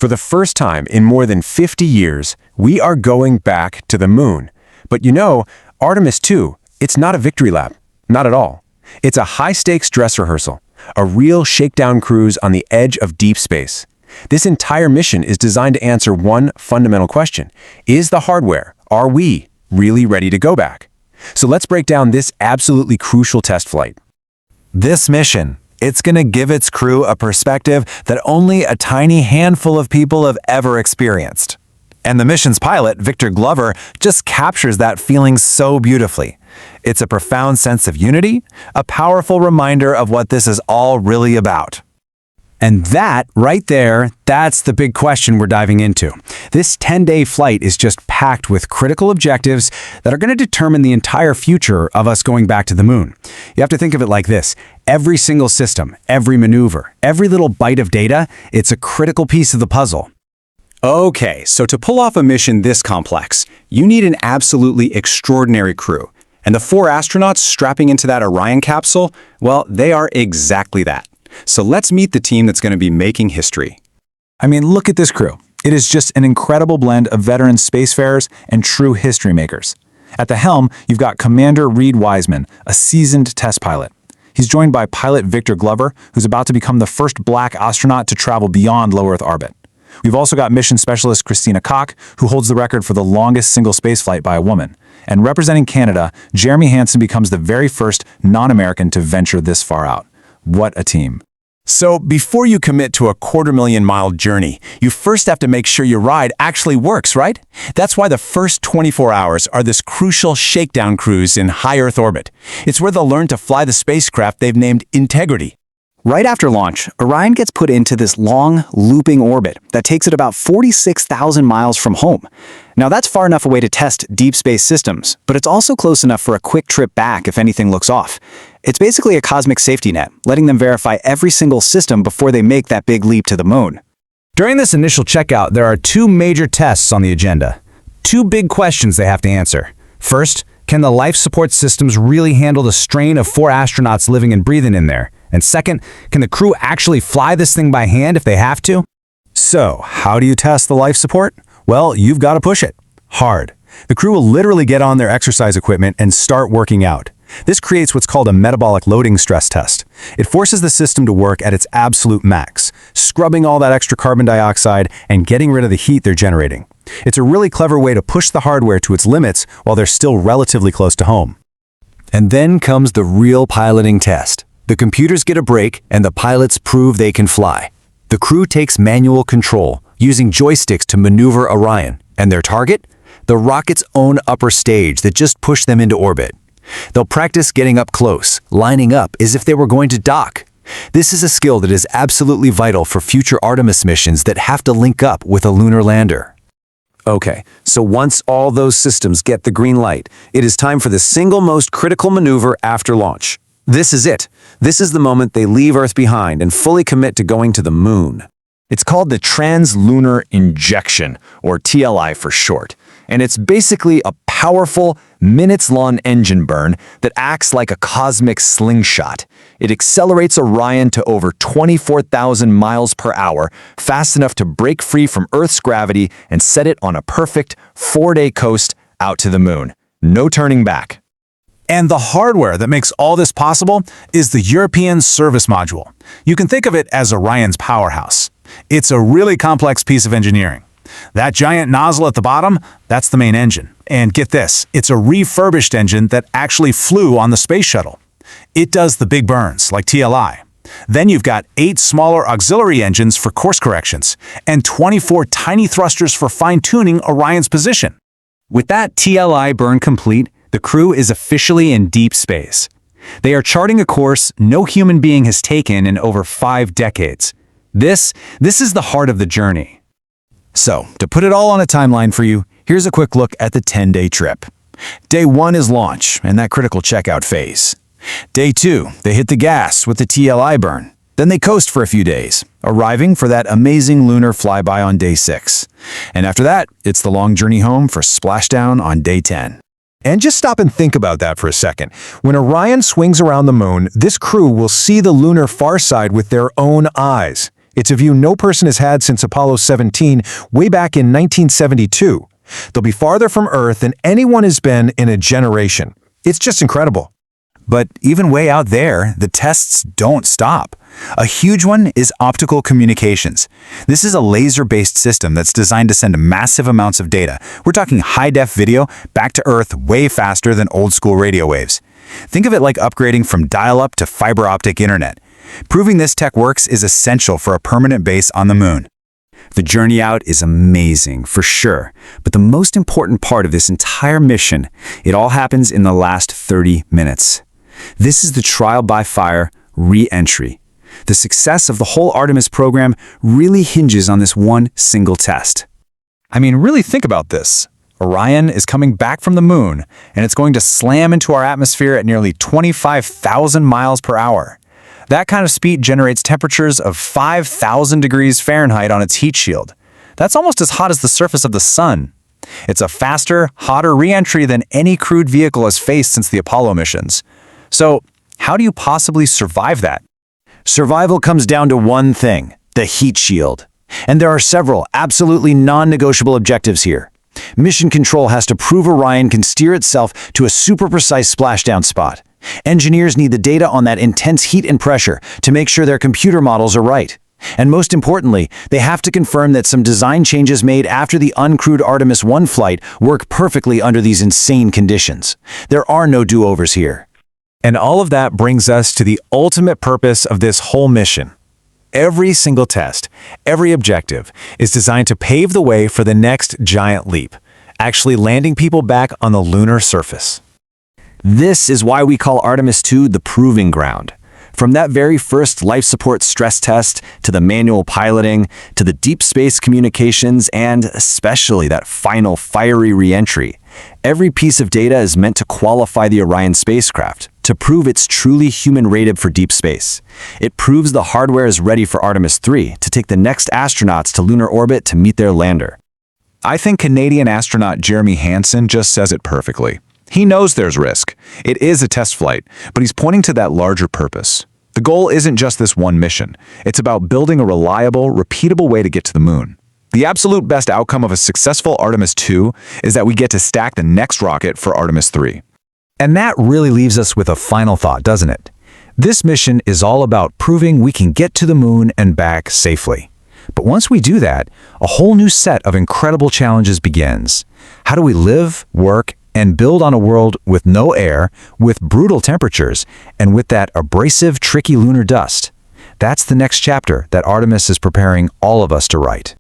For the first time in more than 50 years, we are going back to the moon. But you know, Artemis 2, it's not a victory lap. Not at all. It's a high-stakes dress rehearsal, a real shakedown cruise on the edge of deep space. This entire mission is designed to answer one fundamental question. Is the hardware, are we, really ready to go back? So let's break down this absolutely crucial test flight. This mission, it's going to give its crew a perspective that only a tiny handful of people have ever experienced. And the mission's pilot, Victor Glover, just captures that feeling so beautifully. It's a profound sense of unity, a powerful reminder of what this is all really about. And that, right there, that's the big question we're diving into. This 10-day flight is just packed with critical objectives that are going to determine the entire future of us going back to the moon. You have to think of it like this. Every single system, every maneuver, every little byte of data, it's a critical piece of the puzzle. Okay, so to pull off a mission this complex, you need an absolutely extraordinary crew. And the 4 astronauts strapping into that Orion capsule, well, they are exactly that. So let's meet the team that's going to be making history. I mean, look at this crew. It is just an incredible blend of veteran spacefarers and true history makers. At the helm, you've got Commander Reed Wiseman, a seasoned test pilot. He's joined by pilot Victor Glover, who's about to become the first black astronaut to travel beyond low Earth orbit. We've also got mission specialist Christina Koch, who holds the record for the longest single spaceflight by a woman. And representing Canada, Jeremy Hansen becomes the very first non-American to venture this far out. What a team. So before you commit to a 250,000-mile journey, you first have to make sure your ride actually works, right? That's why the first 24 hours are this crucial shakedown cruise in high Earth orbit. It's where they'll learn to fly the spacecraft they've named Integrity. Right after launch, Orion gets put into this long, looping orbit that takes it about 46,000 miles from home. Now that's far enough away to test deep space systems, but it's also close enough for a quick trip back if anything looks off. It's basically a cosmic safety net, letting them verify every single system before they make that big leap to the moon. During this initial checkout, there are 2 major tests on the agenda. 2 big questions they have to answer. First, can the life support systems really handle the strain of 4 astronauts living and breathing in there? And second, can the crew actually fly this thing by hand if they have to? So, how do you test the life support? Well, you've got to push it. Hard. The crew will literally get on their exercise equipment and start working out. This creates what's called a metabolic loading stress test. It forces the system to work at its absolute max, scrubbing all that extra carbon dioxide and getting rid of the heat they're generating. It's a really clever way to push the hardware to its limits while they're still relatively close to home. And then comes the real piloting test. The computers get a break and the pilots prove they can fly. The crew takes manual control, using joysticks to maneuver Orion. And their target? The rocket's own upper stage that just pushed them into orbit. They'll practice getting up close, lining up as if they were going to dock. This is a skill that is absolutely vital for future Artemis missions that have to link up with a lunar lander. Okay, so once all those systems get the green light, it is time for the single most critical maneuver after launch. This is it. This is the moment they leave Earth behind and fully commit to going to the moon. It's called the Translunar Injection, or TLI for short. And it's basically a powerful, minutes-long engine burn that acts like a cosmic slingshot. It accelerates Orion to over 24,000 miles per hour, fast enough to break free from Earth's gravity and set it on a perfect 4-day coast out to the moon. No turning back. And the hardware that makes all this possible is the European Service Module. You can think of it as Orion's powerhouse. It's a really complex piece of engineering. That giant nozzle at the bottom, that's the main engine. And get this, it's a refurbished engine that actually flew on the space shuttle. It does the big burns, like TLI. Then you've got 8 smaller auxiliary engines for course corrections, and 24 tiny thrusters for fine-tuning Orion's position. With that TLI burn complete, the crew is officially in deep space. They are charting a course no human being has taken in over 5 decades. This is the heart of the journey. So, to put it all on a timeline for you, here's a quick look at the 10-day trip. Day 1 is launch and that critical checkout phase. Day 2, they hit the gas with the TLI burn. Then they coast for a few days, arriving for that amazing lunar flyby on day 6. And after that, it's the long journey home for splashdown on day 10. And just stop and think about that for a second. When Orion swings around the moon, this crew will see the lunar far side with their own eyes. It's a view no person has had since Apollo 17, way back in 1972. They'll be farther from Earth than anyone has been in a generation. It's just incredible. But even way out there, the tests don't stop. A huge one is optical communications. This is a laser-based system that's designed to send massive amounts of data. We're talking high-def video back to Earth way faster than old-school radio waves. Think of it like upgrading from dial-up to fiber optic internet. Proving this tech works is essential for a permanent base on the moon. The journey out is amazing, for sure. But the most important part of this entire mission, it all happens in the last 30 minutes. This is the trial by fire re-entry. The success of the whole Artemis program really hinges on this one single test. I mean, really think about this. Orion is coming back from the moon, and it's going to slam into our atmosphere at nearly 25,000 miles per hour. That kind of speed generates temperatures of 5,000 degrees Fahrenheit on its heat shield. That's almost as hot as the surface of the sun. It's a faster, hotter re-entry than any crewed vehicle has faced since the Apollo missions. So, how do you possibly survive that? Survival comes down to one thing, the heat shield. And there are several absolutely non-negotiable objectives here. Mission Control has to prove Orion can steer itself to a super precise splashdown spot. Engineers need the data on that intense heat and pressure to make sure their computer models are right. And most importantly, they have to confirm that some design changes made after the uncrewed Artemis 1 flight work perfectly under these insane conditions. There are no do-overs here. And all of that brings us to the ultimate purpose of this whole mission. Every single test, every objective, is designed to pave the way for the next giant leap, actually landing people back on the lunar surface. This is why we call Artemis 2 the proving ground. From that very first life support stress test, to the manual piloting, to the deep space communications, and especially that final fiery re-entry, every piece of data is meant to qualify the Orion spacecraft, to prove it's truly human-rated for deep space. It proves the hardware is ready for Artemis 3 to take the next astronauts to lunar orbit to meet their lander. I think Canadian astronaut Jeremy Hansen just says it perfectly. He knows there's risk. It is a test flight, but he's pointing to that larger purpose. The goal isn't just this one mission. It's about building a reliable, repeatable way to get to the moon. The absolute best outcome of a successful Artemis 2 is that we get to stack the next rocket for Artemis 3. And that really leaves us with a final thought, doesn't it? This mission is all about proving we can get to the moon and back safely. But once we do that, a whole new set of incredible challenges begins. How do we live, work, and build on a world with no air, with brutal temperatures, and with that abrasive, tricky lunar dust? That's the next chapter that Artemis is preparing all of us to write.